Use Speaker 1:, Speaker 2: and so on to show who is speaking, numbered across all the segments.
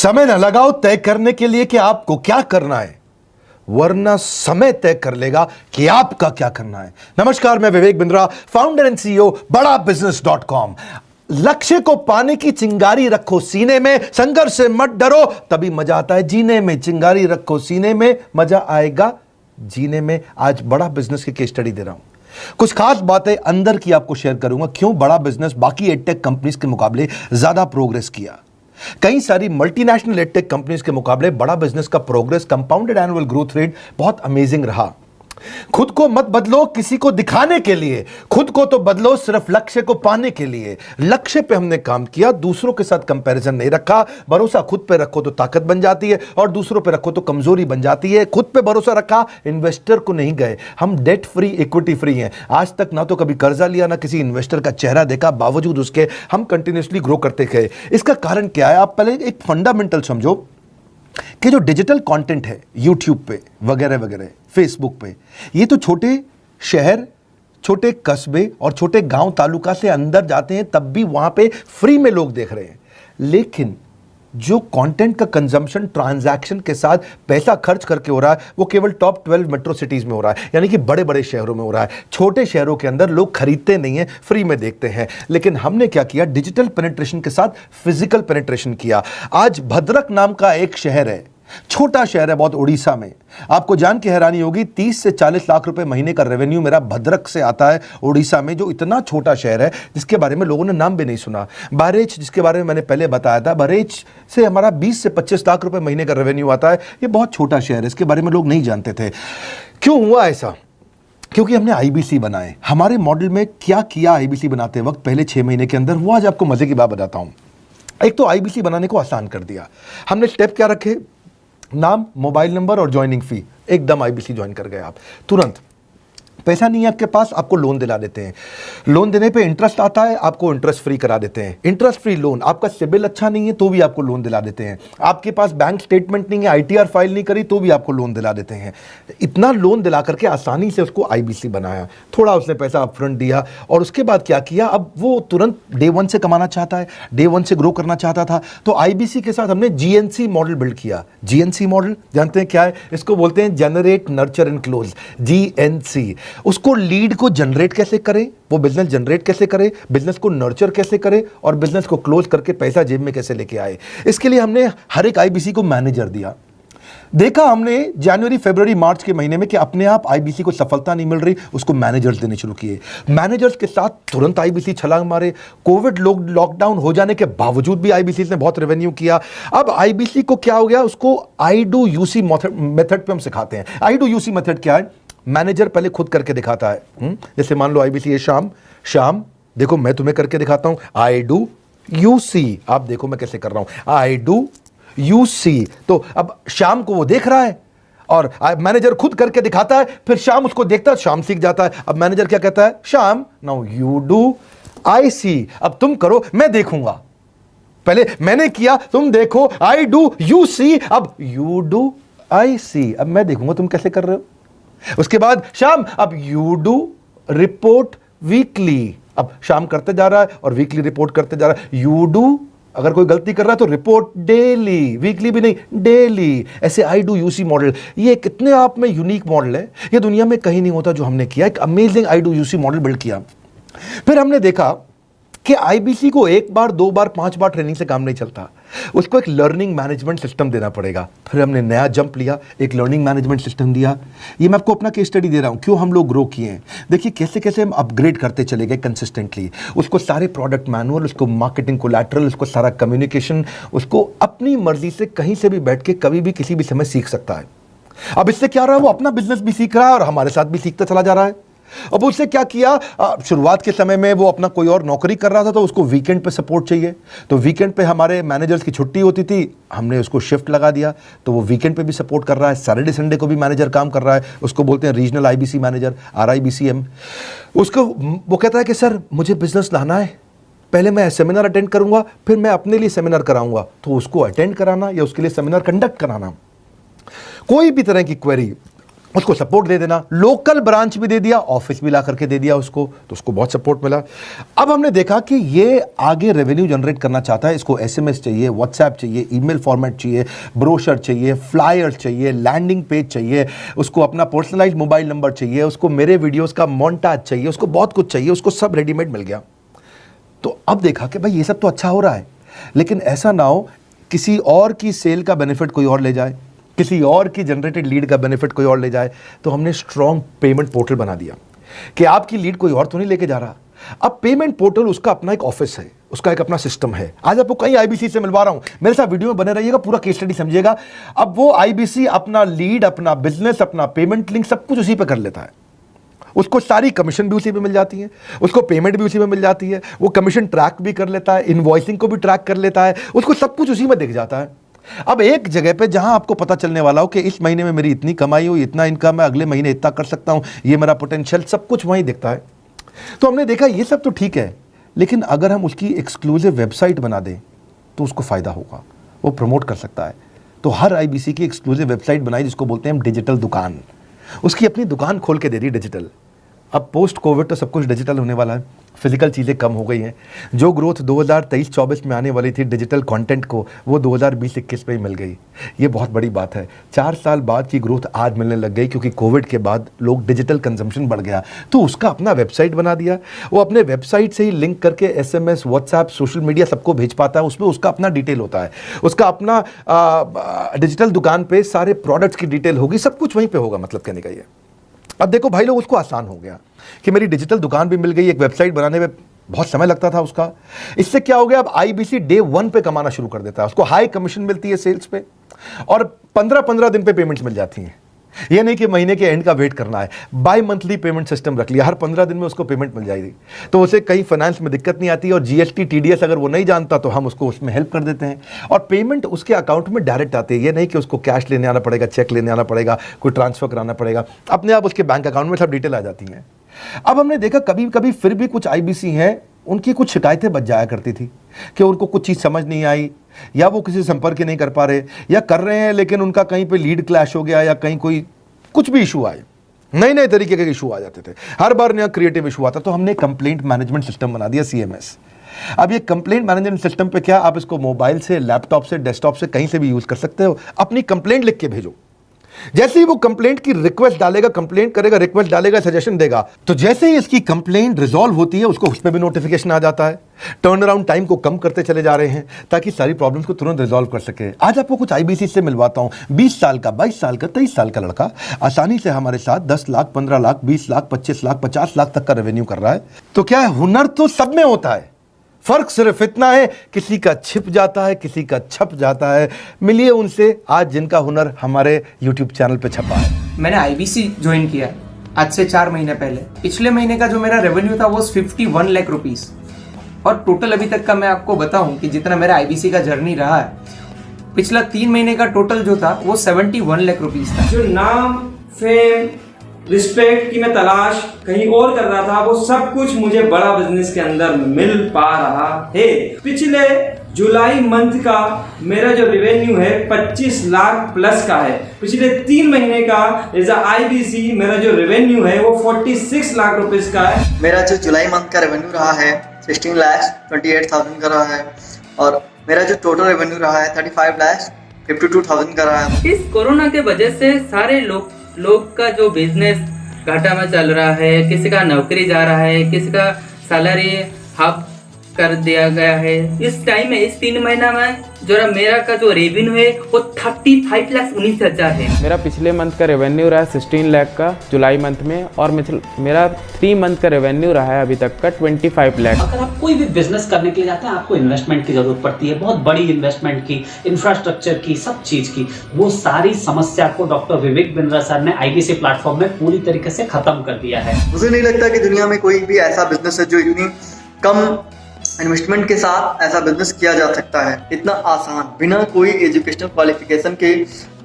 Speaker 1: समय न लगाओ तय करने के लिए कि आपको क्या करना है, वरना समय तय कर लेगा कि आपका क्या करना है। नमस्कार, मैं Vivek Bindra, founder and CEO BadaBusiness.com। लक्ष्य को पाने की चिंगारी रखो सीने में, संघर्ष से मत डरो, तभी मजा आता है जीने में। चिंगारी रखो सीने में, मजा आएगा जीने में। आज बड़ा बिजनेस की केस स्टडी दे रहा हूं। कुछ खास बातें अंदर की आपको शेयर करूंगा, क्यों बड़ा बिजनेस बाकी एडटेक कंपनीज के मुकाबले ज्यादा प्रोग्रेस किया। कई सारी मल्टीनेशनल एडटेक कंपनीज के मुकाबले बड़ा बिजनेस का progress, compounded annual growth rate बहुत अमेजिंग रहा। खुद को मत बदलो किसी को दिखाने के लिए, खुद को तो बदलो सिर्फ लक्ष्य को पाने के लिए। लक्ष्य पे हमने काम किया, दूसरों के साथ कंपैरिजन नहीं रखा। भरोसा खुद पे रखो तो ताकत बन जाती है, और दूसरों पे रखो तो कमजोरी बन जाती है। खुद पे भरोसा रखा, इन्वेस्टर को नहीं गए। हम डेट फ्री, इक्विटी फ्री हैं। आज तक ना तो कभी कर्जा लिया, ना किसी इन्वेस्टर का चेहरा देखा, बावजूद उसके हम कंटिन्यूसली ग्रो करते गए। इसका कारण क्या है? आप पहले एक फंडामेंटल समझो कि जो डिजिटल कंटेंट है यूट्यूब पे वगैरह वगैरह, फेसबुक पे, ये तो छोटे शहर, छोटे कस्बे और छोटे गांव तालुका से अंदर जाते हैं, तब भी वहां पे फ्री में लोग देख रहे हैं। लेकिन जो कंटेंट का कंजम्पशन ट्रांजैक्शन के साथ पैसा खर्च करके हो रहा है, वो केवल टॉप 12 मेट्रो सिटीज में हो रहा है, यानी कि बड़े बड़े शहरों में हो रहा है। छोटे शहरों के अंदर लोग खरीदते नहीं हैं, फ्री में देखते हैं। लेकिन हमने क्या किया? डिजिटल पेनिट्रेशन के साथ फिजिकल पेनिट्रेशन किया। आज भद्रक नाम का एक शहर है, छोटा शहर है बहुत, उड़ीसा में। आपको जान के हैरानी होगी, 30 से 40 लाख रुपए महीने का रेवेन्यू मेरा भद्रक से आता है, उड़ीसा में, जो इतना छोटा शहर है जिसके बारे में लोगों ने नाम भी नहीं सुना। बहरेच, जिसके बारे में मैंने पहले बताया था, बहरेच से हमारा 20 से 25 लाख रुपए महीने का रेवेन्यू आता है। ये बहुत छोटा शहर है, इसके बारे में लोग नहीं जानते थे। क्यों हुआ ऐसा? क्योंकि हमने आईबीसी बनाए। हमारे मॉडल में क्या किया आईबीसी बनाते वक्त पहले 6 महीने के अंदर, वो आज आपको मजे की बात बताता हूं। एक तो आईबीसी बनाने को आसान कर दिया हमने। स्टेप क्या रखे? नाम, मोबाइल नंबर और ज्वाइनिंग फी। एकदम आईबीसी ज्वाइन कर गए आप तुरंत। पैसा नहीं है आपके पास, आपको लोन दिला देते हैं। लोन देने पे इंटरेस्ट आता है, आपको इंटरेस्ट फ्री करा देते हैं। Interest free loan. आपका सिबिल अच्छा नहीं है तो भी आपको लोन दिला देते हैं। आपके पास बैंक स्टेटमेंट नहीं है, आईटीआर फाइल नहीं करी तो भी आपको लोन दिला देते हैं। इतना लोन दिला करके आसानी से उसको आईबीसी बनाया। थोड़ा उसने पैसा अपफ्रंट दिया, और उसके बाद क्या किया? अब वो तुरंत डे 1 से कमाना चाहता है, डे 1 से ग्रो करना चाहता था। तो आईबीसी के साथ हमने जीएनसी मॉडल बिल्ड किया। जीएनसी मॉडल जानते हैं क्या है? इसको बोलते हैं generate, nurture and close, GNC. उसको लीड को जनरेट कैसे करें, वो बिजनेस जनरेट कैसे करे, बिजनेस को नर्चर कैसे करे, और बिजनेस को क्लोज करके पैसा जेब में कैसे लेके आए। इसके लिए हमने हर एक आईबीसी को मैनेजर दिया। देखा हमने जनवरी, फरवरी, मार्च के महीने में कि अपने आप आईबीसी को सफलता नहीं मिल रही, उसको मैनेजर्स देने शुरू किए। मैनेजर्स के साथ तुरंत आईबीसी छलांग मारे। कोविड लॉकडाउन हो जाने के बावजूद भी आईबीसी ने बहुत रेवेन्यू किया। अब आईबीसी को क्या हो गया? उसको आई डू यूसी मेथड पे हम सिखाते हैं। आई डू यूसी मेथड क्या है? मैनेजर पहले खुद करके दिखाता है। जैसे मान लो आईबीसी है, शाम देखो मैं तुम्हें करके दिखाता हूं, आई डू यूसी। आप देखो मैं कैसे कर रहा हूं, आई डू यूसी। तो अब शाम को वो देख रहा है, और मैनेजर खुद करके दिखाता है, फिर शाम उसको देखता है, शाम सीख जाता है। अब मैनेजर क्या कहता है? शाम, नाउ यू डू आई सी। अब तुम करो, मैं देखूंगा। पहले मैंने किया, तुम देखो, आई डू यू सी, अब यू डू आई सी। अब मैं देखूंगा तुम कैसे कर रहे हो। उसके बाद शाम, अब यू डू रिपोर्ट वीकली। अब शाम करते जा रहा है और वीकली रिपोर्ट करते जा रहा है। यू डू, अगर कोई गलती कर रहा है तो रिपोर्ट डेली, वीकली भी नहीं, डेली। ऐसे आई डू यूसी मॉडल, ये कितने आप में यूनिक मॉडल है, ये दुनिया में कहीं नहीं होता जो हमने किया। एक amazing I do UC model build किया। फिर हमने देखा कि आईबीसी को 1 बार, 2 बार, 5 बार ट्रेनिंग से काम नहीं चलता, उसको एक लर्निंग मैनेजमेंट सिस्टम देना पड़ेगा। फिर हमने नया जंप लिया, एक लर्निंग मैनेजमेंट सिस्टम दिया। ये मैं आपको अपना केस स्टडी दे रहा हूं, क्यों हम लोग ग्रो किए हैं। देखिए कैसे कैसे हम अपग्रेड करते चले गए कंसिस्टेंटली। उसको सारे प्रोडक्ट मैनुअल, उसको मार्केटिंग कोलैटरल, उसको सारा कम्युनिकेशन, उसको अपनी मर्जी से कहीं से भी बैठ के कभी भी किसी भी समय सीख सकता है। अब इससे क्या रहा है? वो अपना बिजनेस भी सीख रहा है और हमारे साथ भी सीखता चला जा रहा है। अब उससे क्या किया? शुरुआत के समय में वो अपना कोई और नौकरी कर रहा था, तो उसको वीकेंड पे सपोर्ट चाहिए। तो वीकेंड पे हमारे मैनेजर्स की छुट्टी होती थी, हमने उसको शिफ्ट लगा दिया, तो वो वीकेंड पे भी सपोर्ट कर रहा है। सैटरडे संडे को भी मैनेजर काम कर रहा है, उसको बोलते हैं रीजनल आईबीसी मैनेजर, RIBCM। उसको वो कहता है कि सर मुझे बिजनेस लाना है, पहले मैं सेमिनार अटेंड करूंगा, फिर मैं अपने लिए सेमिनार कराऊंगा। तो उसको अटेंड कराना या उसके लिए सेमिनार कंडक्ट कराना, कोई भी तरह की क्वेरी, उसको सपोर्ट दे देना, लोकल ब्रांच भी दे दिया, ऑफिस भी ला करके दे दिया उसको, तो उसको बहुत सपोर्ट मिला। अब हमने देखा कि ये आगे रेवेन्यू जनरेट करना चाहता है, इसको एसएमएस चाहिए, व्हाट्सएप चाहिए, ईमेल फॉर्मेट चाहिए, ब्रोशर चाहिए, फ्लायर चाहिए, लैंडिंग पेज चाहिए, उसको अपना पर्सनलाइज्ड मोबाइल नंबर चाहिए, उसको मेरे वीडियोस का मोन्टाज चाहिए, उसको बहुत कुछ चाहिए, उसको सब रेडीमेड मिल गया। तो अब देखा कि भाई ये सब तो अच्छा हो रहा है, लेकिन ऐसा ना हो किसी और की सेल का बेनिफिट कोई और ले जाए, किसी और की जनरेटेड लीड का बेनिफिट कोई और ले जाए। तो हमने स्ट्रॉन्ग पेमेंट पोर्टल बना दिया कि आपकी लीड कोई और तो नहीं लेके जा रहा। अब पेमेंट पोर्टल उसका अपना एक ऑफिस है, उसका एक अपना सिस्टम है। आज आपको कई आईबीसी से मिलवा रहा हूं, मेरे साथ वीडियो में बने रहिएगा, पूरा केस स्टडी समझिएगा। अब वो आईबीसी अपना लीड, अपना बिजनेस, अपना पेमेंट लिंक सब कुछ उसी पे कर लेता है। उसको सारी कमीशन भी उसी पे मिल जाती है, उसको पेमेंट भी उसी में मिल जाती है, वो कमीशन ट्रैक भी कर लेता है, इनवॉइसिंग को भी ट्रैक कर लेता है, उसको सब कुछ उसी में दिख जाता है। अब एक जगह पे जहां आपको पता चलने वाला हो कि इस महीने में मेरी इतनी कमाई हो, इतना इनकम है, अगले महीने इतना कर सकता हूं, ये मेरा पोटेंशियल, सब कुछ वहीं दिखता है। तो हमने देखा ये सब तो ठीक है, लेकिन अगर हम उसकी एक्सक्लूसिव वेबसाइट बना दें तो उसको फायदा होगा, वो प्रमोट कर सकता है। तो हर आईबीसी की एक्सक्लूसिव वेबसाइट बनाई जिसको बोलते हैं हम डिजिटल दुकान, उसकी अपनी दुकान खोल के दे दी डिजिटल। अब पोस्ट कोविड तो सब कुछ डिजिटल होने वाला है, फिजिकल चीज़ें कम हो गई हैं। जो ग्रोथ 2023-24 में आने वाली थी डिजिटल कंटेंट को, वो 2020-21 में ही मिल गई। ये बहुत बड़ी बात है। 4 साल बाद की ग्रोथ आज मिलने लग गई, क्योंकि कोविड के बाद लोग डिजिटल कंजम्पशन बढ़ गया। तो उसका अपना वेबसाइट बना दिया, वो अपने वेबसाइट से ही लिंक करके एसएमएस, व्हाट्सएप, सोशल मीडिया सबको भेज पाता है। उसमें उसका अपना डिटेल होता है, उसका अपना डिजिटल दुकान पे सारे प्रोडक्ट्स की डिटेल होगी, सब कुछ वहीं पर होगा। मतलब कहने का ये, अब देखो भाई लोग, उसको आसान हो गया कि मेरी डिजिटल दुकान भी मिल गई। एक वेबसाइट बनाने में बहुत समय लगता था उसका, इससे क्या हो गया, अब आईबीसी डे 1 पे कमाना शुरू कर देता है। उसको हाई कमीशन मिलती है सेल्स पे, और 15-15 दिन पे पेमेंट्स मिल जाती हैं। ये नहीं कि महीने के एंड का वेट करना है, बाई मंथली पेमेंट सिस्टम रख लिया, हर 15 दिन में उसको पेमेंट मिल जाएगी। तो उसे कहीं फाइनेंस में दिक्कत नहीं आती, और जीएसटी, टीडीएस अगर वो नहीं जानता तो हम उसको उसमें हेल्प कर देते हैं, और पेमेंट उसके अकाउंट में डायरेक्ट आती है। ये नहीं कि उसको कैश लेने आना पड़ेगा, चेक लेने आना पड़ेगा, कोई ट्रांसफर कराना पड़ेगा, अपने आप उसके बैंक अकाउंट में सब डिटेल आ जाती हैं। अब हमने देखा कभी कभी फिर भी कुछ आईबीसी हैं, उनकी कुछ शिकायतें बच जाया करती थी कि उनको कुछ चीज़ समझ नहीं आई, या वो किसी संपर्क ही नहीं कर पा रहे, या कर रहे हैं लेकिन उनका कहीं पे लीड क्लैश हो गया, या कहीं कोई कुछ भी इशू आए, नए नए तरीके के इशू आ जाते थे, हर बार नया क्रिएटिव इशू आता। तो हमने कंप्लेंट मैनेजमेंट सिस्टम बना दिया, सीएमएस। अब ये कंप्लेंट मैनेजमेंट सिस्टम पे क्या, आप इसको मोबाइल से, लैपटॉप से, डेस्कटॉप से, कहीं से भी यूज कर सकते हो। अपनी कंप्लेंट लिख के भेजो, जैसे ही वो कंप्लेंट की रिक्वेस्ट डालेगा, कंप्लेंट करेगा, रिक्वेस्ट डालेगा, सजेशन देगा, तो जैसे ही इसकी कंप्लेंट रिजॉल्व होती है उसको उस पर भी नोटिफिकेशन आ जाता है। टर्न अराउंड टाइम को कम करते चले जा रहे हैं ताकि सारी प्रॉब्लम्स को तुरंत रिजॉल्व कर सके। आज आपको कुछ आईबीसी से मिलवाता हूं, 20 साल का, 22 साल का, 23 साल का लड़का आसानी से हमारे साथ 10 लाख, 15 लाख, 20 लाख, 25 लाख, 50 लाख तक का रेवेन्यू कर रहा है। तो क्या है, हुनर तो सब में होता है, फर्क सिर्फ इतना है किसी का छिप जाता है, किसी का छप जाता है। मिलिए उनसे आज जिनका हुनर हमारे YouTube चैनल पे छपा है।
Speaker 2: मैंने आईबीसी ज्वाइन किया आज से 4 महीने पहले। पिछले महीने का जो मेरा रेवेन्यू था वो 51 लाख रुपीस, और टोटल अभी तक का मैं आपको बताऊं कि जितना मेरा आईबीसी का जर्नी रहा है, पिछला 3 महीने का टोटल जो था वो 71 लाख रुपीस था।
Speaker 3: जो नाम, फेम, रिस्पेक्ट की मैं तलाश कहीं और कर रहा था, वो सब कुछ मुझे बड़ा बिजनेस के अंदर मिल पा रहा है। पिछले जुलाई मंथ का मेरा जो रेवेन्यू है 25 लाख प्लस का है। पिछले 3 महीने का एज अ आईबीसी मेरा जो रेवेन्यू है वो 46 लाख रुपीस का है।
Speaker 4: मेरा जो जुलाई मंथ का रेवेन्यू रहा है 16 लाख 28,000 का रहा है, और मेरा जो टोटल रेवेन्यू रहा है 35 लाख 52,000 का रहा है।
Speaker 5: इस कोरोना के वजह से सारे लोग का जो बिजनेस घाटा में चल रहा है, किसी का नौकरी जा रहा है, किसी का सैलरी हाफ कर दिया गया है। इस टाइम में, इस 3 महीना में जो मेरा का जो रेवेन्यू है वो 35,19,000 है।
Speaker 6: मेरा पिछले मंथ का रेवेन्यू रहा है 16 लाख का जुलाई मंथ में, और मेरा 3 मंथ का रेवेन्यू रहा है अभी तक का 25 लाख।
Speaker 7: अगर आप कोई भी बिजनेस करने के लिए जाते हैं, आपको इन्वेस्टमेंट की जरूरत पड़ती है, बहुत बड़ी इन्वेस्टमेंट की, इंफ्रास्ट्रक्चर की, सब चीज की। वो सारी समस्या को डॉक्टर विवेक बिंद्रा सर ने आईबीसी प्लेटफॉर्म में पूरी तरीके से खत्म कर दिया है।
Speaker 4: मुझे नहीं लगता कि दुनिया में कोई भी ऐसा बिजनेस है जो इतनी कम इन्वेस्टमेंट के साथ ऐसा बिजनेस किया जा सकता है, इतना आसान, बिना कोई एजुकेशनल क्वालिफिकेशन के,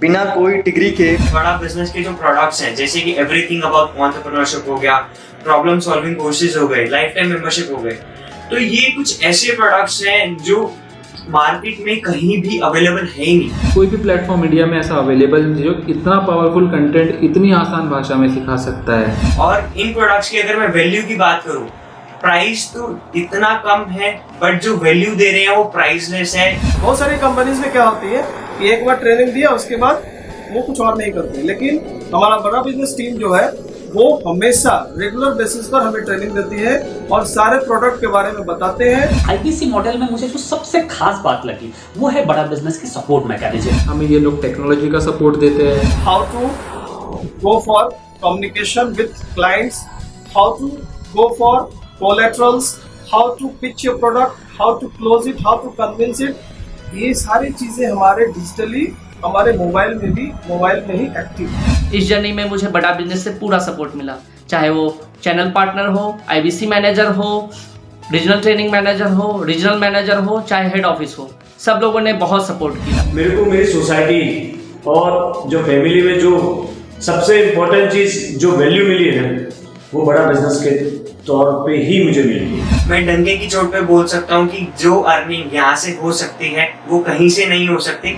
Speaker 4: बिना कोई डिग्री के।
Speaker 3: बड़ा बिजनेस के जो प्रोडक्ट्स हैं, जैसे कि एवरीथिंग अबाउट एंटरप्रेन्योरशिप हो गया, प्रॉब्लम सॉल्विंग कोर्सेज हो गए, लाइफ टाइम मेंबरशिप हो गए, तो ये कुछ ऐसे प्रोडक्ट्स हैं जो
Speaker 8: मार्केट में कहीं भी अवेलेबल है ही नहीं।
Speaker 9: कोई भी प्लेटफॉर्म इंडिया में ऐसा अवेलेबल नहीं जो इतना पावरफुल कंटेंट इतनी आसान भाषा में सिखा सकता है।
Speaker 8: और इन प्रोडक्ट्स की अगर मैं वैल्यू की बात करूं, प्राइस तो इतना कम है बट जो वैल्यू दे रहे हैं वो प्राइसलेस है।
Speaker 10: बहुत सारी कंपनीज में क्या होती है कि एक बार ट्रेनिंग दिया उसके बाद वो कुछ और नहीं करते, लेकिन हमारा बड़ा बिजनेस टीम जो है वो हमेशा रेगुलर बेसिस पर हमें ट्रेनिंग देती है और सारे प्रोडक्ट के बारे में बताते हैं।
Speaker 7: आईबीसी मॉडल में मुझे जो सबसे खास बात लगी वो है बड़ा बिजनेस की सपोर्ट मैकेनिज्म।
Speaker 9: हमें ये लोग टेक्नोलॉजी का सपोर्ट देते हैं।
Speaker 10: How to go for communication with clients, how to go for collaterals, how to pitch your product, how to close it, how to convince it, ये सारी चीजें हमारे डिजिटली हमारे मोबाइल में ही एक्टिव है।
Speaker 11: इस जर्नी में मुझे बड़ा बिजनेस से पूरा सपोर्ट मिला, चाहे वो चैनल पार्टनर हो, आईबीसी मैनेजर हो, रीजनल ट्रेनिंग मैनेजर हो, रीजनल मैनेजर हो, चाहे हेड ऑफिस हो, सब लोगों ने बहुत सपोर्ट किया।
Speaker 3: मेरे को मेरी सोसाइटी और जो फैमिली में जो सबसे इम्पोर्टेंट चीज़ जो वैल्यू मिली है ना, वो बड़ा बिजनेस के तौर पे ही मुझे मिली।
Speaker 8: मैं डंके की चोट पे बोल सकता हूँ कि जो अर्निंग यहाँ से हो सकती है वो कहीं से नहीं हो सकती।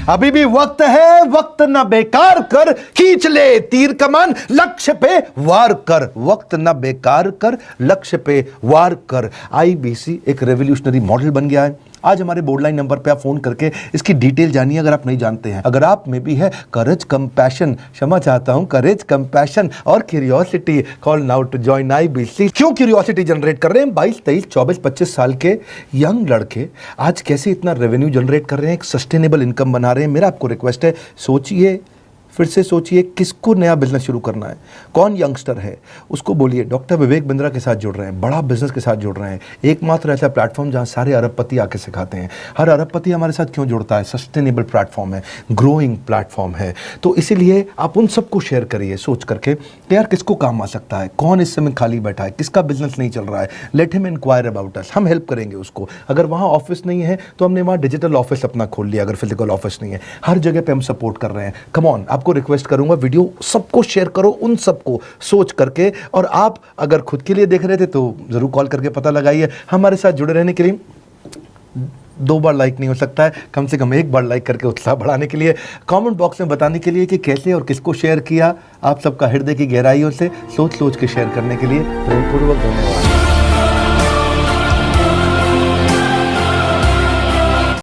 Speaker 1: अभी भी वक्त है, वक्त न बेकार कर, खींच ले तीर कमान, लक्ष्य पे वार कर, वक्त न बेकार कर, लक्ष्य पे वार कर। आईबीसी एक रेवोल्यूशनरी मॉडल बन गया है। आज हमारे बोर्ड लाइन नंबर पे आप फोन करके इसकी डिटेल जानिए अगर आप नहीं जानते हैं। अगर आप में भी है करेज, कंपैशन, क्षमा चाहता हूं, करेज, कंपैशन और curiosity, call now to join IBC. क्यों क्यूरियोसिटी जनरेट कर रहे हैं? 22, 23, 24, 25 साल के यंग लड़के आज कैसे इतना रेवेन्यू जनरेट कर रहे हैं, एक सस्टेनेबल इनकम बना रहे हैं। मेरा आपको रिक्वेस्ट है, सोचिए, फिर से सोचिए, किसको नया बिजनेस शुरू करना है, कौन यंगस्टर है, उसको बोलिए डॉक्टर विवेक बिंद्रा के साथ जुड़ रहे हैं, बड़ा बिजनेस के साथ जुड़ रहे हैं। एकमात्र ऐसा प्लेटफॉर्म जहां सारे अरबपति आके सिखाते हैं। हर अरबपति हमारे साथ क्यों जुड़ता है? सस्टेनेबल प्लेटफॉर्म है, ग्रोइंग प्लेटफॉर्म है। तो इसीलिए आप उन सबको शेयर करिए सोच करके कि यार किसको काम आ सकता है, कौन इस समय खाली बैठा है, किसका बिजनेस नहीं चल रहा है, let him inquire about us, हम हेल्प करेंगे उसको। अगर वहाँ ऑफिस नहीं है तो हमने वहाँ डिजिटल ऑफिस अपना खोल लिया, अगर फिजिकल ऑफिस नहीं है, हर जगह पे हम सपोर्ट कर रहे हैं। कम ऑन, आपको रिक्वेस्ट करूंगा वीडियो सबको शेयर करो, उन सबको सोच करके। और आप अगर खुद के लिए देख रहे थे तो जरूर कॉल करके पता लगाइए। हमारे साथ जुड़े रहने के लिए 2 बार लाइक नहीं हो सकता है, कम से कम 1 बार लाइक करके उत्साह बढ़ाने के लिए, कमेंट बॉक्स में बताने के लिए कि कैसे और किसको शेयर किया। आप सबका हृदय की गहराइयों से सोच सोच के शेयर करने के लिए प्रेमपूर्वक धन्यवाद।